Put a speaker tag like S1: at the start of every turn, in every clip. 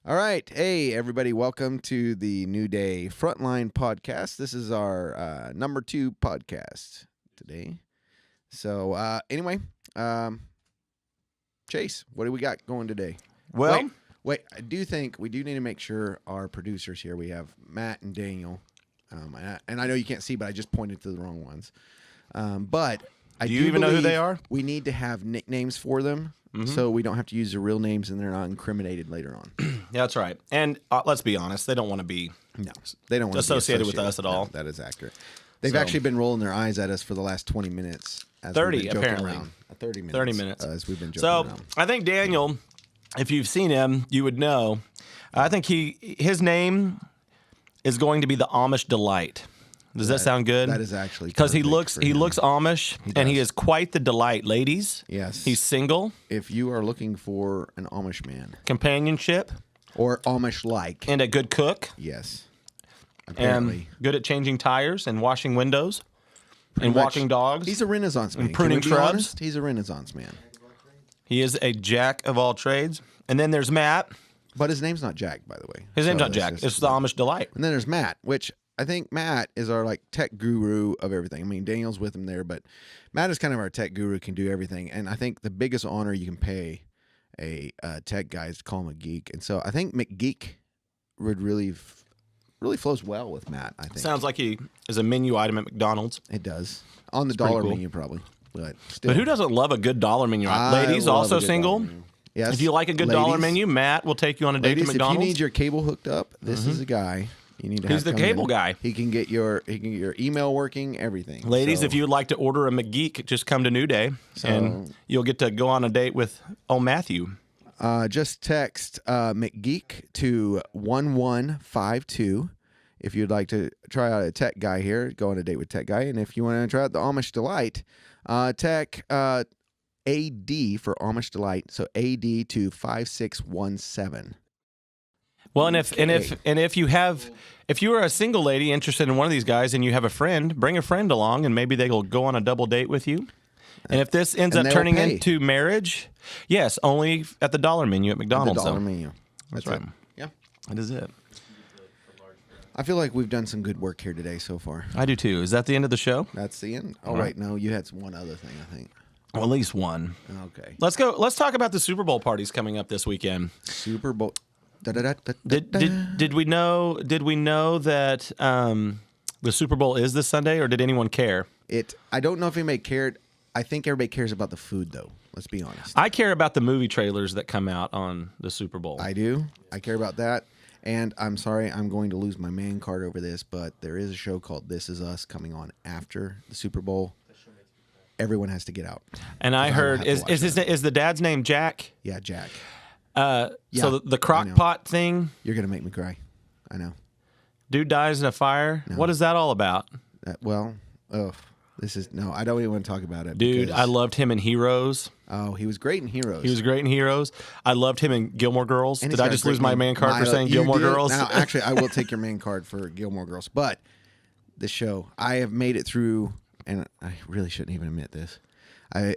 S1: All right. Hey, everybody. Welcome to the New Day Frontline podcast. This is our number 2 podcast today. So, anyway, Chase, what do we got going today?
S2: Well,
S1: wait, I do think we do need to make sure our producers here, we have Matt and Daniel. And I know you can't see, but I just pointed to the wrong ones. But I do
S2: you even know who they are?
S1: We need to have nicknames for them. So we don't have to use their real names and they're not incriminated later on.
S2: Yeah, that's right. And let's be honest, they don't want to be
S1: they don't want
S2: associated
S1: to be
S2: with us at all.
S1: No, that is accurate. They've actually been rolling their eyes at us for the last 20 minutes. As
S2: 30
S1: we've been joking
S2: apparently.
S1: Around. 30 minutes.
S2: 30 minutes.
S1: As we've been joking
S2: so
S1: around.
S2: I think Daniel, if you've seen him, you would know. I think his name is going to be the Amish Delight. Does that sound good?
S1: That is actually
S2: because he looks Amish and he is quite the delight, ladies.
S1: Yes,
S2: he's single.
S1: If you are looking for an Amish man,
S2: companionship,
S1: or Amish-like,
S2: and a good cook,
S1: yes, apparently,
S2: and good at changing tires and washing windows, and walking dogs.
S1: He's a Renaissance man.
S2: And pruning shrubs.
S1: He's a Renaissance man.
S2: He is a jack of all trades. And then there's Matt.
S1: But his name's not Jack, by the way.
S2: His name's not Jack. It's the Amish Delight.
S1: And then there's Matt, which I think Matt is our tech guru of everything. I mean, Daniel's with him there, but Matt is kind of our tech guru, can do everything. And I think the biggest honor you can pay a tech guy is to call him a geek. And so I think McGeek would really flows well with Matt, I think.
S2: Sounds like he is a menu item at McDonald's.
S1: It does. On the dollar menu, probably. But still.
S2: But who doesn't love a good dollar menu? Ladies, also single.
S1: Yes.
S2: If you like a good dollar menu, Matt will take you on a date to McDonald's.
S1: If you need your cable hooked up, this is a guy you need to have.
S2: He's the cable guy.
S1: He can get your email working, everything.
S2: Ladies, if you'd like to order a McGeek, just come to New Day, and you'll get to go on a date with Matthew.
S1: Just text McGeek to 1152 if you'd like to try out a tech guy here. Go on a date with tech guy, and if you want to try out the Amish Delight, tech AD for Amish Delight. So AD to 5617.
S2: Well, and if you are a single lady interested in one of these guys and you have a friend, bring a friend along and maybe they'll go on a double date with you. And if this ends up turning into marriage, yes, only at the dollar menu at McDonald's.
S1: The dollar menu.
S2: That's right.
S1: Yeah.
S2: That is it.
S1: I feel like we've done some good work here today so far.
S2: I do too. Is that the end of the show?
S1: That's the end. Oh, wait, no, you had one other thing, I think.
S2: Well, at least one.
S1: Okay.
S2: Let's go. Let's talk about the Super Bowl parties coming up this weekend.
S1: Super Bowl.
S2: Did we know that the Super Bowl is this Sunday, or did anyone care?
S1: I don't know if anybody cared. I think everybody cares about the food, though. Let's be honest.
S2: I care about the movie trailers that come out on the Super Bowl.
S1: I do. I care about that. And I'm sorry, I'm going to lose my man card over this, but there is a show called This Is Us coming on after the Super Bowl. Everyone has to get out.
S2: And I heard, is the dad's name Jack?
S1: Yeah, Jack.
S2: So the crock pot thing.
S1: You're going to make me cry. I know.
S2: Dude dies in a fire. No. What is that all about?
S1: I don't even want to talk about it.
S2: Dude, I loved him in Heroes.
S1: Oh, he was great in Heroes.
S2: He was great in Heroes. I loved him in Gilmore Girls. Did I just lose my man card for saying Gilmore Girls?
S1: Now, actually, I will take your man card for Gilmore Girls. But this show, I have made it through, and I really shouldn't even admit this.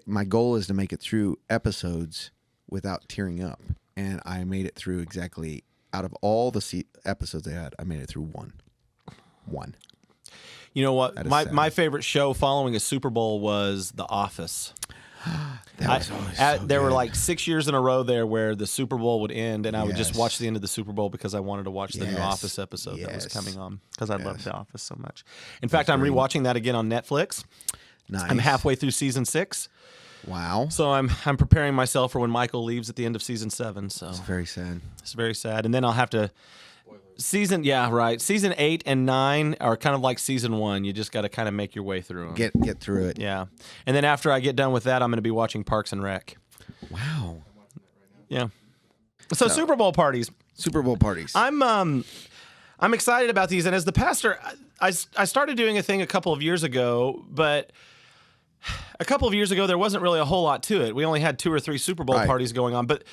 S1: My goal is to make it through episodes without tearing up. And I made it through exactly, out of all the episodes they had, I made it through one.
S2: You know what? My favorite show following a Super Bowl was The Office. There were like 6 years in a row there where the Super Bowl would end, and I would just watch the end of the Super Bowl because I wanted to watch the new Office episode that was coming on because I loved The Office so much. In fact, I'm rewatching that again on Netflix.
S1: Nice.
S2: I'm halfway through season 6.
S1: Wow.
S2: So I'm preparing myself for when Michael leaves at the end of season 7. So
S1: it's very sad.
S2: It's very sad, and then I'll have to. Season 8 and 9 are kind of like season 1. You just got to kind of make your way through them.
S1: Get through it.
S2: Yeah. And then after I get done with that, I'm going to be watching Parks and Rec.
S1: Wow.
S2: Yeah. So Super Bowl parties. I'm excited about these, and as the pastor, I started doing a thing a couple of years ago, but a couple of years ago there wasn't really a whole lot to it. We only had 2 or 3 Super Bowl parties going on, But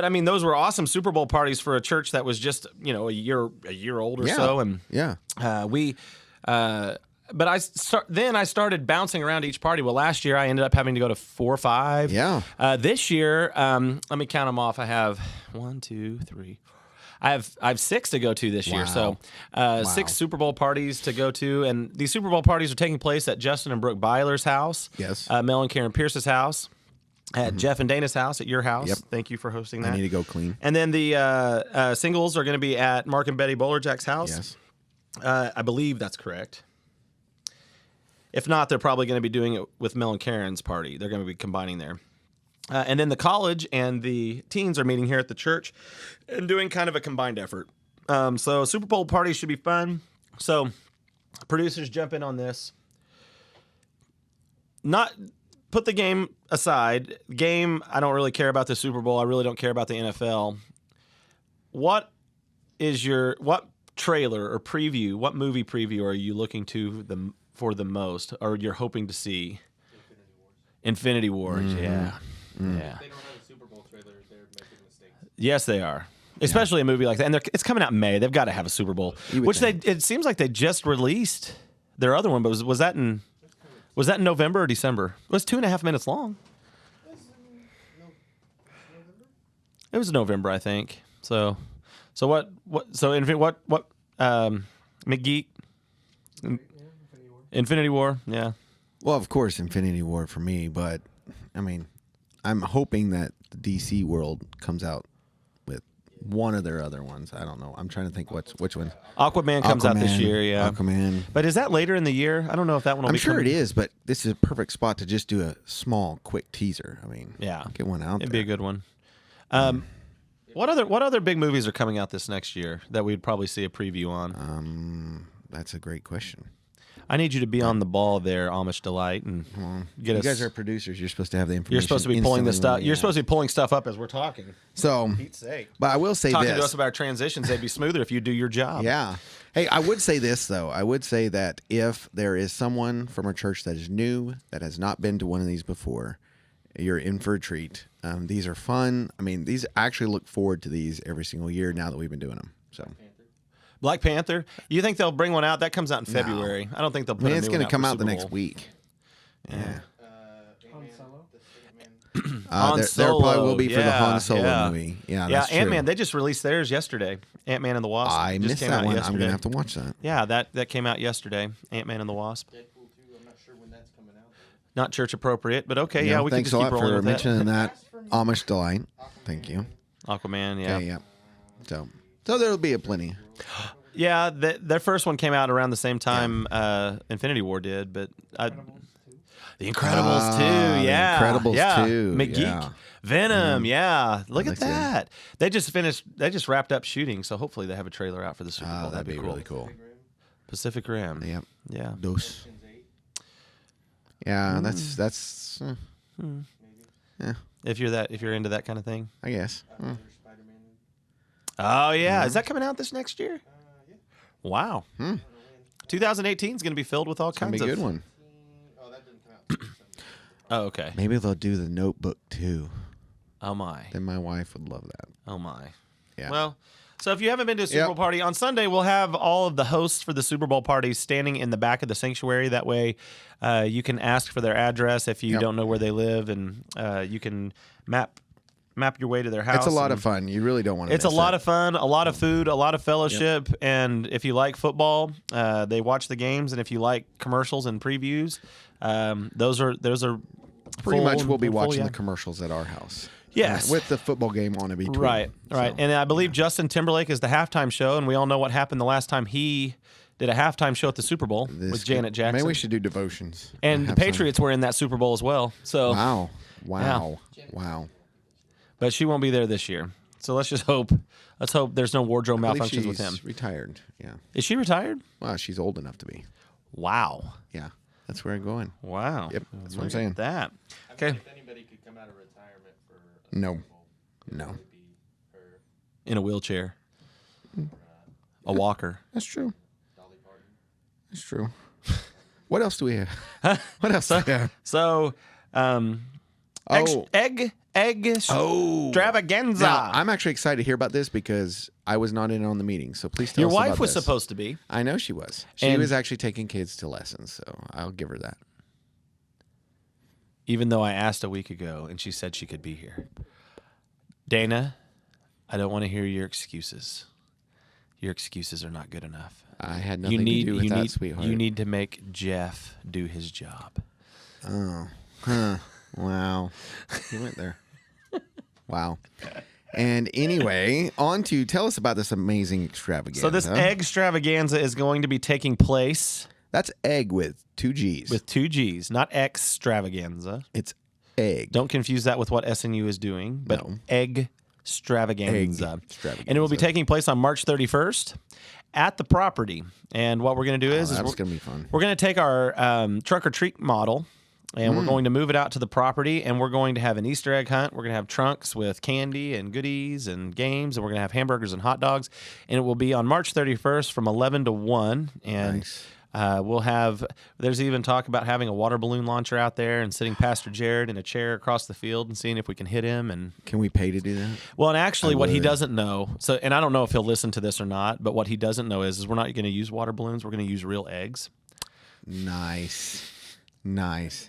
S2: I mean, those were awesome Super Bowl parties for a church that was just a year old or so, and but I started bouncing around each party. Well, last year I ended up having to go to 4 or 5.
S1: Yeah.
S2: This year, let me count them off. I have 1, 2, 3. I have 6 to go to this year. So 6 Super Bowl parties to go to, and these Super Bowl parties are taking place at Justin and Brooke Byler's house.
S1: Yes.
S2: Mel and Karen Pierce's house. At Jeff and Dana's house, at your house.
S1: Yep.
S2: Thank you for hosting that.
S1: I need to go clean.
S2: And then the singles are going to be at Mark and Betty Bowlerjack's house.
S1: Yes.
S2: I believe that's correct. If not, they're probably going to be doing it with Mel and Karen's party. They're going to be combining there. And then the college and the teens are meeting here at the church and doing kind of a combined effort. So Super Bowl party should be fun. So producers jump in on this. Put the game aside. Game, I don't really care about the Super Bowl. I really don't care about the NFL. What trailer or preview, what movie preview are you looking for the most, or you're hoping to see? Infinity Wars,
S1: Mm-hmm.
S2: yeah.
S3: If they don't have a Super Bowl trailer, they're making mistakes.
S2: Yes, they are. Especially a movie like that. And it's coming out in May. They've got to have a Super Bowl. It seems like they just released their other one, but was that in November or December? It was 2.5 minutes long. It was November, I think. So McGeek? Infinity War, yeah.
S1: Well, of course, Infinity War for me, but I mean, I'm hoping that the DC world comes out with one of their other ones. I don't know. I'm trying to think which one.
S2: Aquaman comes out this year, yeah.
S1: Aquaman.
S2: But is that later in the year? I don't know if that one will
S1: I'm
S2: be
S1: sure
S2: coming.
S1: it is, but this is a perfect spot to just do a small, quick teaser. I mean,
S2: Yeah.
S1: get one out
S2: It'd
S1: there.
S2: be a good one. What other big movies are coming out this next year that we'd probably see a preview on?
S1: That's a great question.
S2: I need you to be on the ball there, Amish Delight, and get
S1: You
S2: us.
S1: guys are producers. You're supposed to have the information.
S2: You're supposed to be pulling this
S1: instantly
S2: stuff.
S1: when we
S2: You're
S1: have.
S2: supposed to be pulling stuff up as we're talking.
S1: So,
S2: Pete's sake.
S1: but I will say
S2: Talking
S1: this.
S2: to us about our transitions, they'd be smoother if you do your job.
S1: Yeah. Hey, I would say this, though. I would say that if there is someone from our church that is new, that has not been to one of these before, you're in for a treat. These are fun. I mean, I actually look forward to these every single year now that we've been doing them. So,
S2: Black Panther. You think they'll bring one out? That comes out in February. I don't think they'll put
S1: it's
S2: going to
S1: come out the next week.
S2: Yeah.
S3: Han Solo?
S1: There probably will be for the Han Solo movie. Yeah,
S2: Yeah,
S1: that's true.
S2: Ant-Man. They just released theirs yesterday. Ant-Man and the Wasp.
S1: I
S2: just
S1: missed
S2: came
S1: that
S2: out
S1: one.
S2: yesterday.
S1: I'm going to have to watch that.
S2: Yeah, that came out yesterday. Ant-Man and the Wasp.
S3: Deadpool 2, I'm not sure when that's coming out.
S2: Not church appropriate, but okay. Yeah, we can
S1: thanks
S2: just
S1: a
S2: keep
S1: lot
S2: rolling
S1: for
S2: with that.
S1: mentioning that. Amish Delight. Thank you.
S2: Aquaman, yeah.
S1: Okay, yeah. So there'll be a plenty.
S2: Yeah, their first one came out around the same time Infinity War did, but The Incredibles too, yeah.
S1: The Incredibles 2,
S2: McGeek,
S1: yeah.
S2: Venom, yeah. Look at
S1: That's good.
S2: that. They just wrapped up shooting, so hopefully they have a trailer out for the Super Bowl.
S1: That'd be
S2: cool.
S1: really cool.
S2: Pacific Rim.
S1: Yep.
S2: Yeah.
S1: Dos. Yeah, that's yeah,
S2: If you're into that kind of thing.
S1: I guess.
S3: Spider-Man.
S2: Oh yeah, is that coming out this next year?
S3: Yeah.
S2: Wow. 2018 is going to be filled with all
S1: Gonna be
S2: kinds
S1: a
S2: of
S1: good one.
S3: Oh, that didn't come out. December.
S2: Oh, okay.
S1: Maybe they'll do the Notebook too.
S2: Oh my.
S1: Then my wife would love that.
S2: Oh my.
S1: Yeah.
S2: Well, so if you haven't been to a Super
S1: Yep.
S2: Bowl party, on Sunday we'll have all of the hosts for the Super Bowl parties standing in the back of the sanctuary. That way you can ask for their address if you
S1: Yep.
S2: don't know where they live, and you can map your way to their house.
S1: It's a lot
S2: and
S1: of fun. You really don't want to.
S2: It's a lot of fun, a lot of food, a lot of fellowship, and if you like football, they watch the games, and if you like commercials and previews, those are
S1: Pretty
S2: full
S1: much we'll be
S2: full,
S1: watching
S2: yeah.
S1: the commercials at our house.
S2: Yes.
S1: With the football game on in between.
S2: Right.
S1: So,
S2: And I believe Justin Timberlake is the halftime show, and we all know what happened the last time he did a halftime show at the Super Bowl with Janet Jackson.
S1: Maybe we should do devotions.
S2: And the Patriots were in that Super Bowl as well. So,
S1: Wow.
S2: but she won't be there this year. So let's hope there's no wardrobe
S1: I believe
S2: malfunctions with him.
S1: she's retired. Yeah.
S2: Is she retired?
S1: Well, she's old enough to be.
S2: Wow.
S1: Yeah. That's where I'm going.
S2: Wow.
S1: Yep. That's what I'm
S2: Look
S1: saying.
S2: at that.
S3: I mean,
S2: Okay.
S3: if anybody could come out of retirement for a
S1: No.
S3: Super Bowl, it
S1: No.
S3: would be her,
S2: In a wheelchair. A walker.
S1: That's true.
S3: Dolly Parton.
S1: That's true. What else do we have? What else do we have?
S2: So, egg extravaganza.
S1: Now, I'm actually excited to hear about this because I was not in on the meeting. So please tell
S2: Your
S1: us
S2: wife
S1: about
S2: was
S1: this.
S2: supposed to be.
S1: I know she was. She
S2: And-
S1: was actually taking kids to lessons, so I'll give her that.
S2: Even though I asked a week ago and she said she could be here. Dana, I don't want to hear your excuses. Your excuses are not good enough.
S1: I had nothing to do with that, sweetheart.
S2: You need to make Jeff do his job.
S1: Oh. Huh. Wow. You went there. Wow. And anyway, on to tell us about this amazing extravaganza.
S2: So this egg extravaganza is going to be taking place.
S1: That's egg with 2 G's.
S2: With 2 G's, not extravaganza.
S1: It's egg.
S2: Don't confuse that with what SNU is doing, but
S1: No.
S2: egg extravaganza.
S1: Egg extravaganza.
S2: And it will be taking place on March 31st at the property. And what we're going to do is
S1: that's going to be fun.
S2: We're going to take our truck or treat model, and we're going to move it out to the property, and we're going to have an Easter egg hunt. We're going to have trunks with candy and goodies and games, and we're going to have hamburgers and hot dogs. And it will be on March 31st from 11 to 1. And
S1: Nice.
S2: we'll have, there's even talk about having a water balloon launcher out there and sitting Pastor Jared in a chair across the field and seeing if we can hit him. And
S1: Can we pay to do that?
S2: well, and actually what he
S1: would.
S2: doesn't know, so, and I don't know if he'll listen to this or not, but what he doesn't know is we're not going to use water balloons. We're going to use real eggs.
S1: Nice. Nice.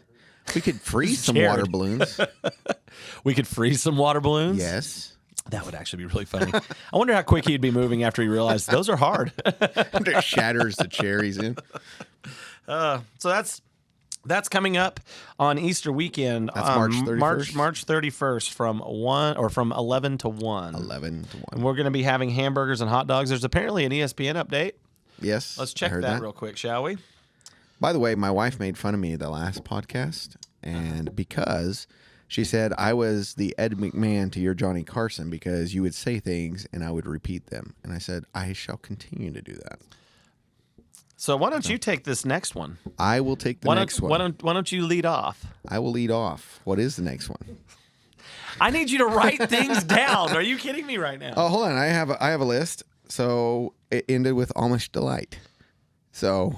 S1: We could freeze some
S2: Jared.
S1: water balloons.
S2: We could freeze some water balloons.
S1: Yes.
S2: That would actually be really funny. I wonder how quick he'd be moving after he realized those are hard.
S1: After it shatters the cherries in.
S2: So that's coming up on Easter weekend.
S1: That's March 31st?
S2: March 31st from 11 to 1.
S1: 11 to 1.
S2: And we're going to be having hamburgers and hot dogs. There's apparently an ESPN update.
S1: Yes.
S2: Let's
S1: I
S2: check
S1: heard
S2: that real quick, shall we?
S1: By the way, my wife made fun of me the last podcast, and because she said I was the Ed McMahon to your Johnny Carson because you would say things and I would repeat them. And I said, I shall continue to do that.
S2: So why don't you take this next one?
S1: I will take the next one.
S2: Why don't you lead off?
S1: I will lead off. What is the next one?
S2: I need you to write things down. Are you kidding me right now?
S1: Oh, hold on. I have a list. So it ended with Amish Delight. So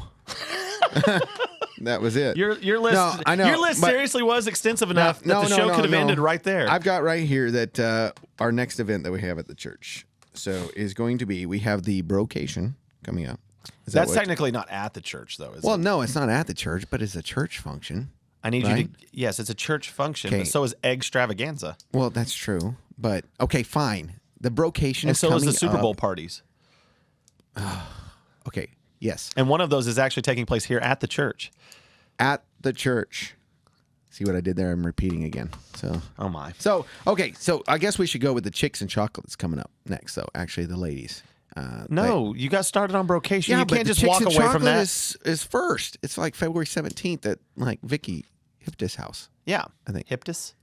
S1: that was it.
S2: Your list,
S1: No, I know,
S2: your list
S1: but-
S2: seriously was extensive enough that the show could have ended right there.
S1: I've got right here that our next event that we have at the church is going to be, we have the Brocation coming up. Is that
S2: That's
S1: what-
S2: technically not at the church, though, is
S1: Well,
S2: it?
S1: no, it's not at the church, but it's a church function.
S2: I need you
S1: right?
S2: to. Yes, it's a church function,
S1: Okay.
S2: but so is egg extravaganza,
S1: Well, that's true. But, okay, fine. The Brocation
S2: and
S1: is
S2: so is
S1: coming
S2: the Super
S1: up.
S2: Bowl parties.
S1: Okay, yes.
S2: And one of those is actually taking place here at the church.
S1: At the church. See what I did there? I'm repeating again.
S2: Oh my!
S1: So I guess we should go with the chicks and chocolates coming up next, though. Actually, the ladies.
S2: No, you got started on Brocation.
S1: Yeah,
S2: You
S1: but
S2: can't
S1: the
S2: just
S1: chicks
S2: walk
S1: and
S2: away from
S1: chocolate
S2: that.
S1: is first. It's like February 17th at like Vicky Hiptis' house.
S2: Yeah,
S1: I think.
S2: Hyptis.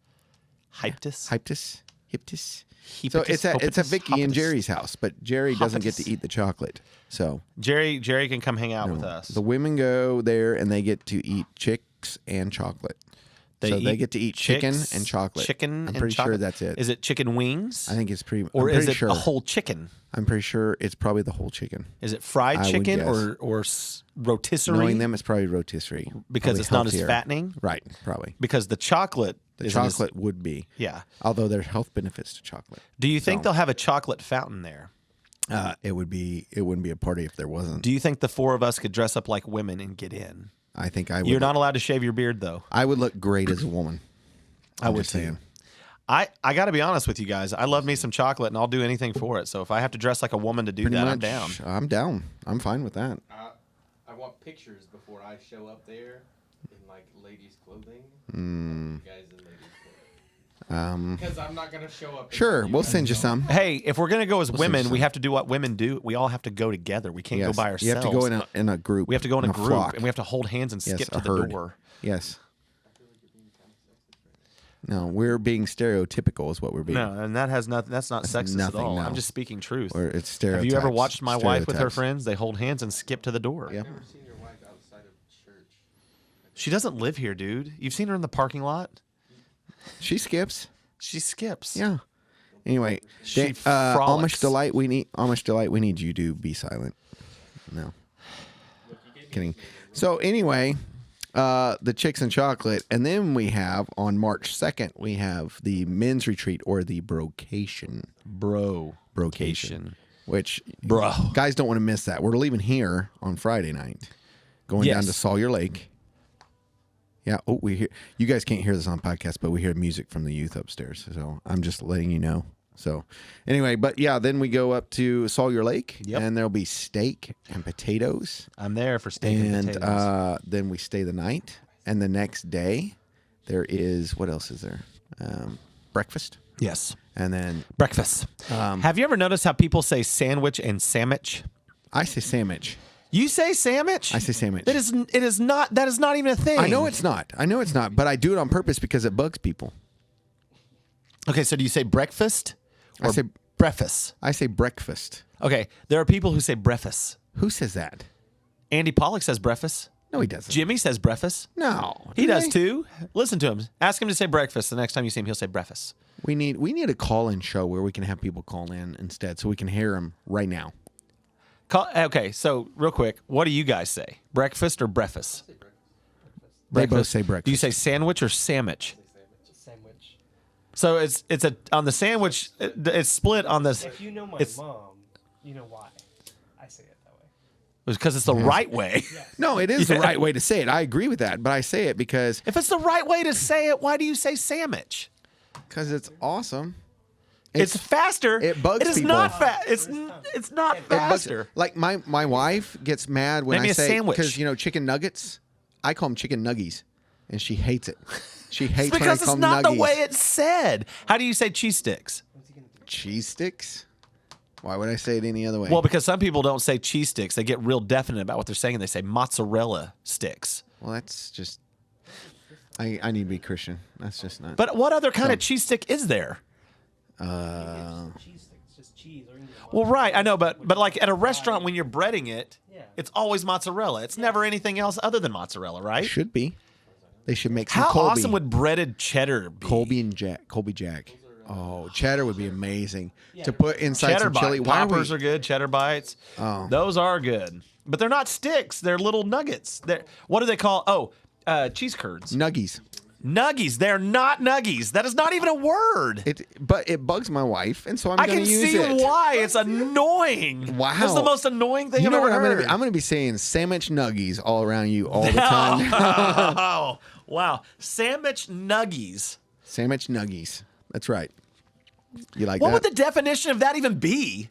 S1: Hiptis. So
S2: Hepatus,
S1: it's at
S2: hopatus,
S1: Vicky and
S2: hopatus.
S1: Jerry's house, but Jerry doesn't get to
S2: Hopatus.
S1: eat the chocolate. So
S2: Jerry can come hang out with us.
S1: the women go there and they get to eat chicks and chocolate. They get to eat chicken
S2: chicks,
S1: and chocolate.
S2: Chicken
S1: I'm
S2: and
S1: pretty sure
S2: chocolate.
S1: that's it.
S2: Is it chicken wings?
S1: I think it's pretty.
S2: or
S1: I'm
S2: is
S1: pretty
S2: it
S1: sure.
S2: a whole chicken?
S1: I'm pretty sure it's probably the whole chicken.
S2: Is it fried
S1: I would
S2: chicken
S1: guess.
S2: or rotisserie?
S1: Knowing them, it's probably rotisserie
S2: because
S1: Probably
S2: it's not as
S1: healthier.
S2: fattening.
S1: Right, probably.
S2: Because the chocolate,
S1: The
S2: isn't as-
S1: chocolate would be.
S2: yeah.
S1: Although there's health benefits to chocolate.
S2: Do you think
S1: So-
S2: they'll have a chocolate fountain there?
S1: It wouldn't be a party if there wasn't.
S2: Do you think the four of us could dress up like women and get in?
S1: I think I would.
S2: You're not allowed to shave your beard though.
S1: I would look great as a woman.
S2: I
S1: I'm
S2: would
S1: just saying.
S2: too. I got to be honest with you guys. I love me some chocolate, and I'll do anything for it. So if I have to dress like a woman to do
S1: Pretty
S2: that,
S1: much,
S2: I'm down.
S1: I'm down. I'm fine with that.
S3: I want pictures before I show up there in like ladies' clothing.
S1: Mm.
S3: You guys in ladies' clothing. Because I'm not gonna show up.
S1: Sure,
S3: until
S1: we'll
S3: guys
S1: send you
S3: know.
S1: some.
S2: Hey, if we're gonna go as women,
S1: some.
S2: we have to do what women do. We all have to go together. We can't go
S1: Yes.
S2: by ourselves.
S1: You have to go in a group.
S2: We have to go in a group,
S1: flock.
S2: and we have to hold hands and
S1: Yes,
S2: skip
S1: a
S2: to the
S1: herd.
S2: door.
S1: Yes. No, we're being stereotypical is what we're being.
S2: No, and that has nothing. That's not sexist at
S1: nothing,
S2: all.
S1: no.
S2: I'm just speaking truth.
S1: Or it's
S2: Have
S1: stereotypes.
S2: you ever watched my wife with her
S1: Stereotypes.
S2: friends? They hold hands and skip to the door.
S1: Yeah.
S3: I've never seen your wife outside of church.
S2: She doesn't live here, dude. You've seen her in the parking lot.
S1: She skips.
S2: She skips.
S1: Yeah. Anyway,
S2: She
S1: Amish
S2: frolics.
S1: Delight. We need you to be silent. No. Kidding. So anyway, the chicks and chocolate, and then we have on March 2nd we have the men's retreat or the Brocation. Brocation. Which
S2: Bro.
S1: guys don't want to miss that. We're leaving here on Friday night, going down
S2: Yes.
S1: to Sawyer Lake. Yeah. Oh, we hear. You guys can't hear this on podcast, but we hear music from the youth upstairs. So I'm just letting you know. So, anyway, but yeah, then we go up to Sawyer Lake, and there'll be steak and potatoes.
S2: I'm there for steak and potatoes.
S1: Then we stay the night, and the next day there is what else is there? Breakfast.
S2: Yes,
S1: and then
S2: breakfast. Have you ever noticed how people say sandwich and sandwich?
S1: I say sandwich.
S2: You say sandwich?
S1: I say sandwich.
S2: It is not. That is not even a thing.
S1: I know it's not. But I do it on purpose because it bugs people.
S2: Okay, so do you say breakfast? Or
S1: say
S2: breakfast.
S1: I say breakfast.
S2: Okay, there are people who say breakfast.
S1: Who says that?
S2: Andy Pollock says breakfast.
S1: No, he doesn't.
S2: Jimmy says breakfast.
S1: No,
S2: he does too. Listen to him. Ask him to say breakfast. The next time you see him, he'll say breakfast.
S1: We need a call-in show where we can have people call in instead, so we can hear them right now.
S2: Okay, so real quick, what do you guys say? Breakfast or breakfast?
S1: They both say breakfast.
S2: Do you say sandwich or sandwich?
S4: Sandwich.
S2: So it's on the sandwich. It's split on this.
S4: If you know my mom, you know why I say it that way.
S2: Because it's the right way.
S4: Yes.
S1: No, it is the right way to say it. I agree with that, but I say it because
S2: if it's the right way to say it, why do you say sandwich?
S1: Because it's awesome.
S2: It's faster.
S1: It bugs people.
S2: It is not fast. It's not faster.
S1: Like my wife gets mad when
S2: Maybe
S1: I say
S2: sandwich.
S1: because chicken nuggets. I call them chicken nuggies, and she hates it. She hates
S2: because
S1: when I
S2: it's
S1: call them
S2: not
S1: nuggies.
S2: the way it's said. How do you say cheese sticks?
S1: Cheese sticks? Why would I say it any other way?
S2: Well, because some people don't say cheese sticks. They get real definite about what they're saying, and they say mozzarella sticks.
S1: Well, that's just. I need to be Christian. That's just not.
S2: But what other kind of cheese stick is there?
S4: Cheese sticks, just cheese.
S2: Well, right, I know, but like at a restaurant when you're breading it, it's always mozzarella. It's never anything else other than mozzarella, right?
S1: Should be. They should make some
S2: How
S1: Colby.
S2: awesome would breaded cheddar be?
S1: Colby Jack. Oh, cheddar would be amazing to put inside
S2: Cheddar
S1: some chili.
S2: Poppers are good. Cheddar bites.
S1: Oh.
S2: Those are good, but they're not sticks. They're little nuggets. What do they call? Cheese curds.
S1: Nuggies.
S2: Nuggies. They're not nuggies. That is not even a word.
S1: But it bugs my wife, and so I'm
S2: I
S1: going
S2: can
S1: to use
S2: see
S1: it.
S2: why. It's annoying.
S1: Wow.
S2: That's the most annoying thing I've ever heard.
S1: I'm going to be saying sandwich nuggies all around you all the time.
S2: Oh, wow. Sandwich nuggies.
S1: Sandwich nuggies. That's right. You like
S2: what
S1: that?
S2: What would the definition of that even be?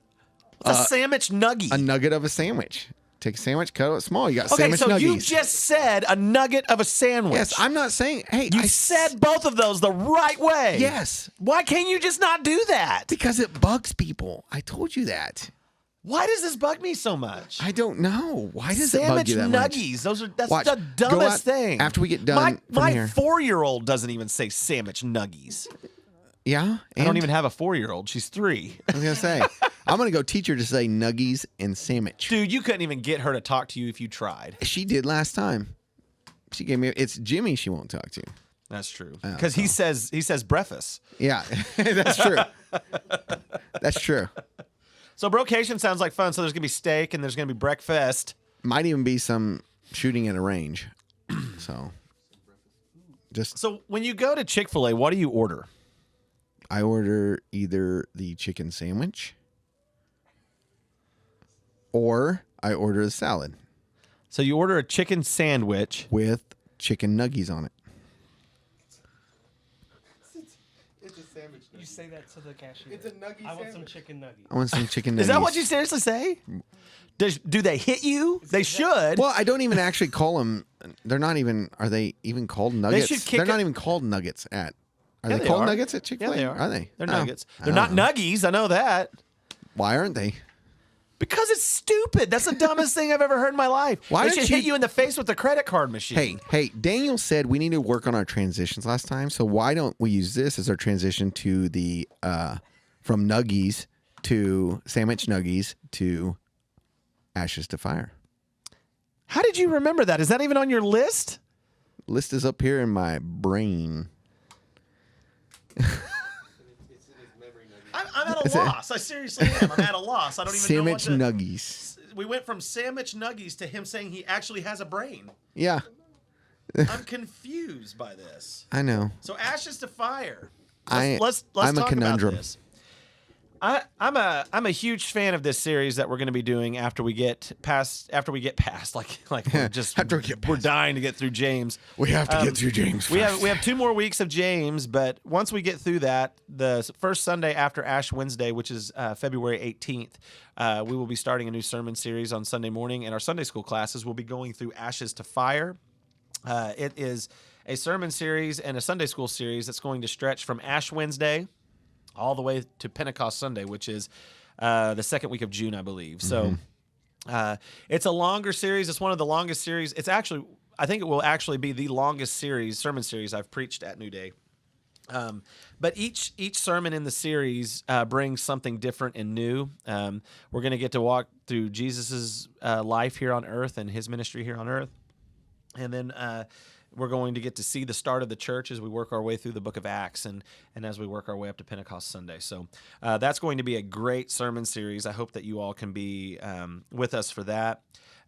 S2: What's a sandwich nuggie?
S1: A nugget of a sandwich. Take a sandwich, cut it small. You got
S2: okay,
S1: sandwich
S2: so
S1: nuggies.
S2: you just said a nugget of a sandwich.
S1: Yes, I'm not saying. Hey,
S2: you said both of those the right way.
S1: Yes.
S2: Why can't you just not do that?
S1: Because it bugs people. I told you that.
S2: Why does this bug me so much?
S1: I don't know. Why does it bug you that much?
S2: Sandwich nuggies. That's
S1: Watch,
S2: the dumbest thing.
S1: After we get done
S2: my
S1: here.
S2: 4-year-old doesn't even say sandwich nuggies.
S1: Yeah?
S2: I don't even have a 4-year-old. She's 3.
S1: I was going to say. I'm going to go teach her to say nuggies and sandwich.
S2: Dude, you couldn't even get her to talk to you if you tried.
S1: She did last time. She gave me. It's Jimmy she won't talk to.
S2: That's true. Because he says breakfast.
S1: Yeah, that's true. That's true.
S2: So brocation sounds like fun. So there's going to be steak and there's going to be breakfast.
S1: Might even be some shooting at a range. So
S2: when you go to Chick-fil-A, what do you order?
S1: I order either the chicken sandwich or I order a salad.
S2: So you order a chicken sandwich
S1: with chicken nuggies on it.
S3: It's a sandwich.
S4: You say that to the cashier.
S3: It's a nugget
S4: I want
S3: sandwich.
S4: some chicken nuggets.
S1: I want some chicken nuggies.
S2: Is that what you seriously say? Do they hit you? They should.
S1: Well, I don't even actually call them. They're not even. Are they even called nuggets? They're not even called nuggets at. Are they called nuggets at Chick-fil-A?
S2: Yeah, they are.
S1: Are they?
S2: They're nuggets. They're not nuggies. I know that.
S1: Why aren't they?
S2: Because it's stupid. That's the dumbest thing I've ever heard in my life. They should hit you in the face with the credit card machine.
S1: Hey, Daniel said we need to work on our transitions last time, so why don't we use this as our transition to the from nuggies to sandwich nuggies to ashes to fire.
S2: How did you remember that? Is that even on your list?
S1: List is up here in my brain.
S2: I'm at a loss. I seriously am. I'm at a loss. I don't even know what
S1: Sandwich nuggies.
S2: We went from sandwich nuggies to him saying he actually has a brain.
S1: Yeah.
S2: I'm confused by this.
S1: I know.
S2: So ashes to fire.
S1: I'm
S2: Let's
S1: a
S2: talk
S1: conundrum.
S2: about this. I'm a huge fan of this series that we're going to be doing after we get past like we're just we're dying to get through James.
S1: We have to get through James.
S2: We have 2 more weeks of James, but once we get through that, the first Sunday after Ash Wednesday, which is February 18th, we will be starting a new sermon series on Sunday morning, and our Sunday school classes will be going through Ashes to Fire. It is a sermon series and a Sunday school series that's going to stretch from Ash Wednesday all the way to Pentecost Sunday, which is the second week of June, I believe. So it's a longer series. It's one of the longest series. I think it will actually be the longest sermon series I've preached at New Day. But each sermon in the series brings something different and new. We're going to get to walk through Jesus's life here on earth and his ministry here on earth. And then we're going to get to see the start of the church as we work our way through the book of Acts and as we work our way up to Pentecost Sunday. So that's going to be a great sermon series. I hope that you all can be with us for that.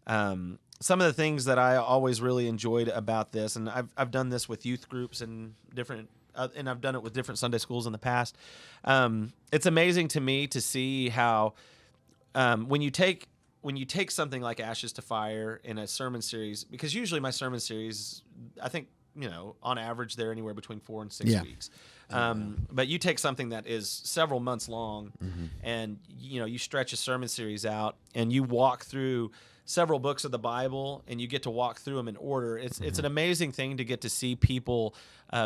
S2: Some of the things that I always really enjoyed about this, and I've done this with youth groups and different, and I've done it with different Sunday schools in the past. It's amazing to me to see how when you take something like Ashes to Fire in a sermon series, because usually my sermon series, I think, on average, they're anywhere between 4 and 6 weeks. But you take something that is several months long and, you stretch a sermon series out and you walk through several books of the Bible and you get to walk through them in order. It's an amazing thing to get to see people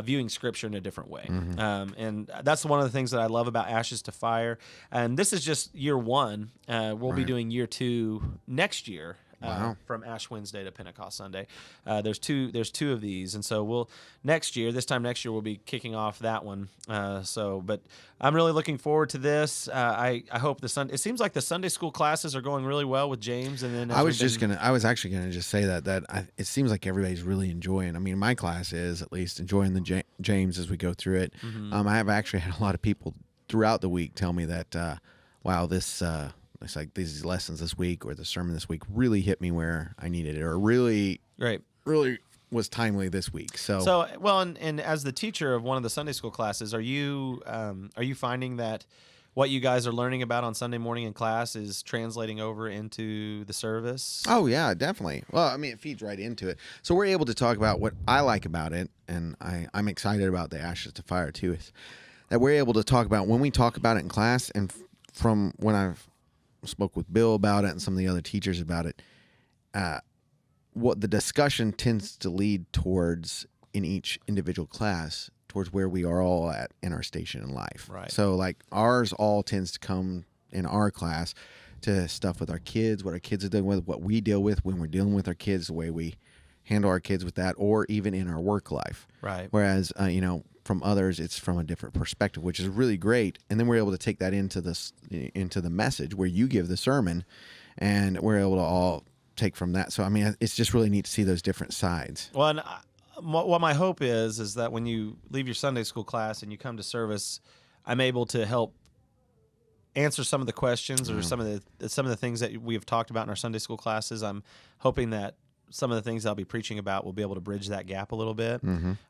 S2: viewing Scripture in a different way. And that's one of the things that I love about Ashes to Fire. And this is just year 1. We'll be doing year 2 next year. From Ash Wednesday to Pentecost Sunday. There's two of these, and so this time next year we'll be kicking off that one. But I'm really looking forward to this. I hope it seems like the Sunday school classes are going really well with James, and then I was actually gonna just say that
S1: it seems like everybody's really enjoying. I mean, my class is at least enjoying the James as we go through it. I have actually had a lot of people throughout the week tell me that, wow, this. It's like these lessons this week or the sermon this week really hit me where I needed it, or really was timely this week. So
S2: well, and as the teacher of one of the Sunday school classes, are you finding that what you guys are learning about on Sunday morning in class is translating over into the service?
S1: Oh yeah, definitely. Well, I mean, it feeds right into it. So we're able to talk about what I like about it, and I'm excited about the Ashes to Fire too. Is that we're able to talk about when we talk about it in class, and from when I've spoke with Bill about it and some of the other teachers about it, what the discussion tends to lead towards in each individual class towards where we are all at in our station in life.
S2: Right.
S1: So like ours all tends to come in our class to stuff with our kids, what our kids are dealing with, what we deal with when we're dealing with our kids, the way we handle our kids with that, or even in our work life.
S2: Right.
S1: Whereas, from others, it's from a different perspective, which is really great. And then we're able to take that into the message where you give the sermon, and we're able to all take from that. So, I mean, it's just really neat to see those different sides.
S2: Well, and what my hope is that when you leave your Sunday school class and you come to service, I'm able to help answer some of the questions or some of the things that we have talked about in our Sunday school classes. I'm hoping that some of the things I'll be preaching about will be able to bridge that gap a little bit.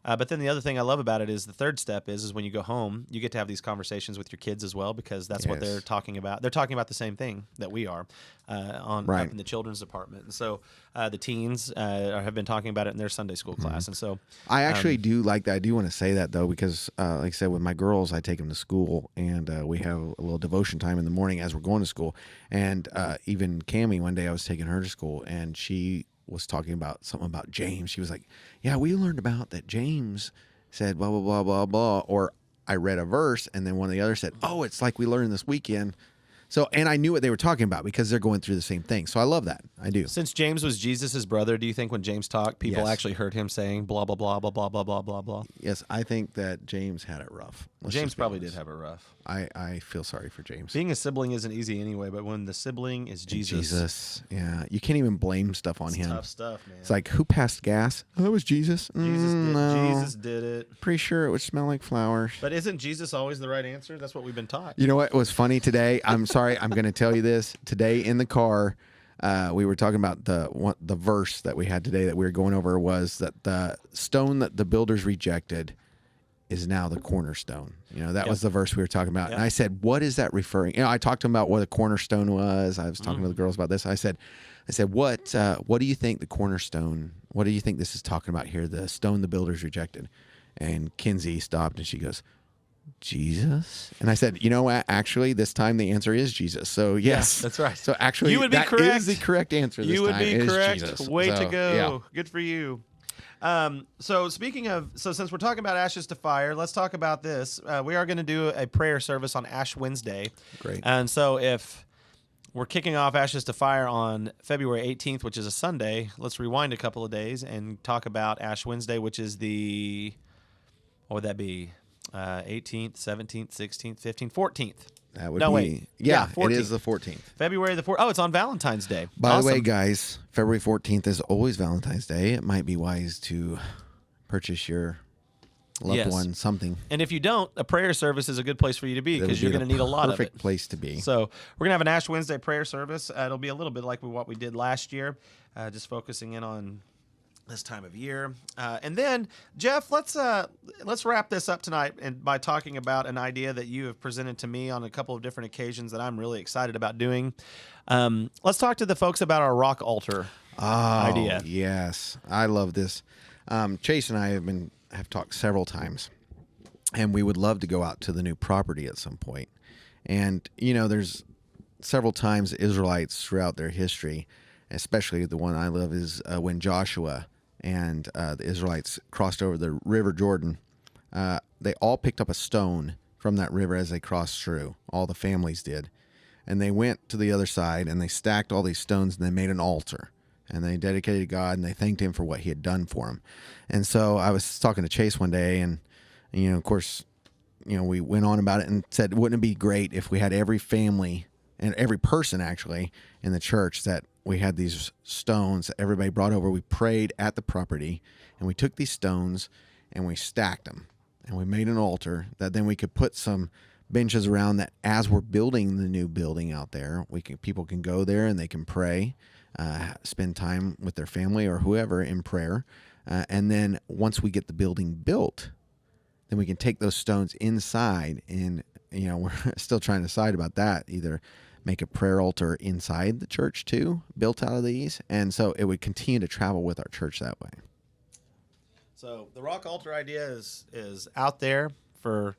S2: But then the other thing I love about it is the third step is when you go home, you get to have these conversations with your kids as well, because that's what they're talking about. They're talking about the same thing that we are up in the children's department. And so the teens have been talking about it in their Sunday school class. And so
S1: I actually do like that. I do want to say that, though, because like I said, with my girls, I take them to school, and we have a little devotion time in the morning as we're going to school. And even Cammie, one day I was taking her to school, and she was talking about something about James. She was like, yeah, we learned about that James said blah, blah, blah, blah, blah. Or I read a verse, and then one of the others said, oh, it's like we learned this weekend. So, and I knew what they were talking about because they're going through the same thing. So I love that. I do.
S2: Since James was Jesus' brother, do you think when James talked, people actually heard him saying blah, blah, blah, blah, blah, blah, blah, blah, blah?
S1: Yes, I think that James had it rough.
S2: James probably did have it rough.
S1: I feel sorry for James.
S2: Being a sibling isn't easy anyway, but when the sibling is Jesus.
S1: Yeah. You can't even blame stuff on him.
S2: Tough stuff, man.
S1: It's like, who passed gas? Oh, it was Jesus.
S2: Jesus did it.
S1: Pretty sure it would smell like flowers.
S2: But isn't Jesus always the right answer? That's what we've been taught.
S1: You know what was funny today? I'm sorry. I'm going to tell you this. Today in the car, we were talking about the verse that we had today that we were going over was that the stone that the builders rejected is now the cornerstone. That
S2: Yep.
S1: was the verse we were talking about.
S2: Yep.
S1: And I said, what is that referring? I talked to him about what a cornerstone was. I was talking to the girls about this. I said, what do you think the cornerstone, what do you think this is talking about here? The stone the builders rejected. And Kinsey stopped and she goes, Jesus? And I said, actually, this time the answer is Jesus. So yes,
S2: that's right.
S1: So actually,
S2: You would be
S1: that
S2: correct.
S1: is the correct answer. This
S2: You would
S1: time.
S2: be
S1: It is
S2: correct.
S1: Jesus.
S2: Way
S1: So,
S2: to go.
S1: yeah.
S2: Good for you. So speaking of, since we're talking about Ashes to Fire, let's talk about this. We are going to do a prayer service on Ash Wednesday.
S1: Great.
S2: And so if we're kicking off Ashes to Fire on February 18th, which is a Sunday, let's rewind a couple of days and talk about Ash Wednesday, which is what would that be? 18th, 17th, 16th, 15th, 14th.
S1: That would
S2: No,
S1: be,
S2: wait.
S1: yeah,
S2: 14th.
S1: it is the 14th.
S2: February the 4th. Oh, it's on Valentine's Day.
S1: By the way,
S2: Awesome.
S1: guys, February 14th is always Valentine's Day. It might be wise to purchase your loved
S2: Yes.
S1: one something.
S2: And if you don't, a prayer service is a good place for you to be
S1: That
S2: because
S1: would
S2: you're
S1: be
S2: going to need a lot of it.
S1: Perfect place to be.
S2: So we're going to have an Ash Wednesday prayer service. It'll be a little bit like what we did last year, just focusing in on this time of year. And then, Jeff, let's wrap this up tonight and by talking about an idea that you have presented to me on a couple of different occasions that I'm really excited about doing. Let's talk to the folks about our rock altar idea.
S1: Yes, I love this. Chase and I have talked several times, and we would love to go out to the new property at some point. And there's several times Israelites throughout their history, especially the one I love is when Joshua and the Israelites crossed over the River Jordan. They all picked up a stone from that river as they crossed through. All the families did. And they went to the other side and they stacked all these stones and they made an altar. And they dedicated God and they thanked him for what he had done for them. And so I was talking to Chase one day and of course, we went on about it and said, wouldn't it be great if we had every family and every person actually in the church that we had these stones that everybody brought over. We prayed at the property and we took these stones and we stacked them and we made an altar that then we could put some benches around that as we're building the new building out there, people can go there and they can pray, spend time with their family or whoever in prayer. And then once we get the building built, then we can take those stones inside and, we're still trying to decide about that, either make a prayer altar inside the church too, built out of these. And so it would continue to travel with our church that way.
S2: So the rock altar idea is out there for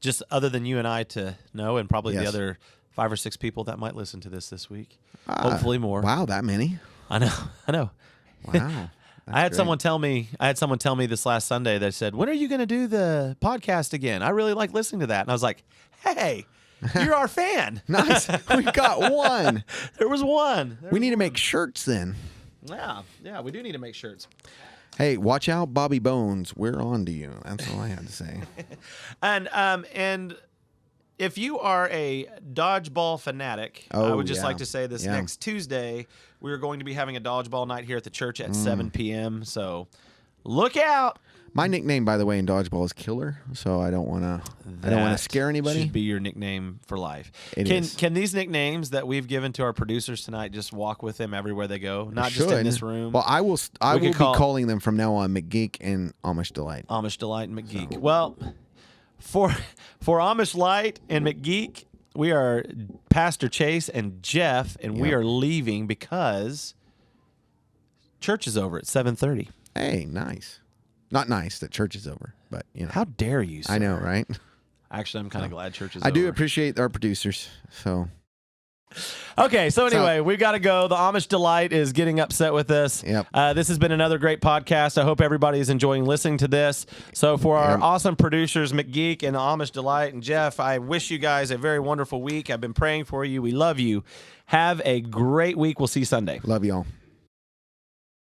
S2: just other than you and I to know, and probably the
S1: Yes.
S2: other 5 or 6 people that might listen to this week. Hopefully more.
S1: Wow, that many?
S2: I know.
S1: Wow.
S2: I had someone tell me this last Sunday that said, "When are you going to do the podcast again? I really like listening to that." And I was like, "Hey, you're our fan."
S1: Nice. We got one.
S2: There was one.
S1: We need to make shirts then.
S2: Yeah, we do need to make shirts.
S1: Hey, watch out, Bobby Bones. We're on to you. That's all I had to say.
S2: And if you are a dodgeball fanatic, I would just
S1: yeah.
S2: like to say this
S1: Yeah.
S2: next Tuesday, we are going to be having a dodgeball night here at the church at 7 p.m. So look out.
S1: My nickname, by the way, in dodgeball is Killer, so I don't want to scare anybody.
S2: Should be your nickname for life.
S1: It is.
S2: Can these nicknames that we've given to our producers tonight just walk with them everywhere they go? Not just in this room.
S1: Well, I will
S2: We
S1: be
S2: could call-
S1: calling them from now on McGeek and Amish Delight.
S2: Amish Delight and McGeek. Well, for Amish Light and McGeek, we are Pastor Chase and Jeff, and we
S1: Yep.
S2: are leaving because church is over at 7:30.
S1: Hey, nice. Not nice that church is over, but
S2: How dare you, sir?
S1: I know, right?
S2: Actually, I'm kind of glad church is
S1: I
S2: over.
S1: do appreciate our producers. So
S2: Okay, so anyway, we've got to go. The Amish Delight is getting upset with us.
S1: Yep.
S2: This has been another great podcast. I hope everybody is enjoying listening to this. So for our
S1: Yep.
S2: awesome producers, McGeek and Amish Delight and Jeff, I wish you guys a very wonderful week. I've been praying for you. We love you. Have a great week. We'll see you Sunday.
S1: love y'all.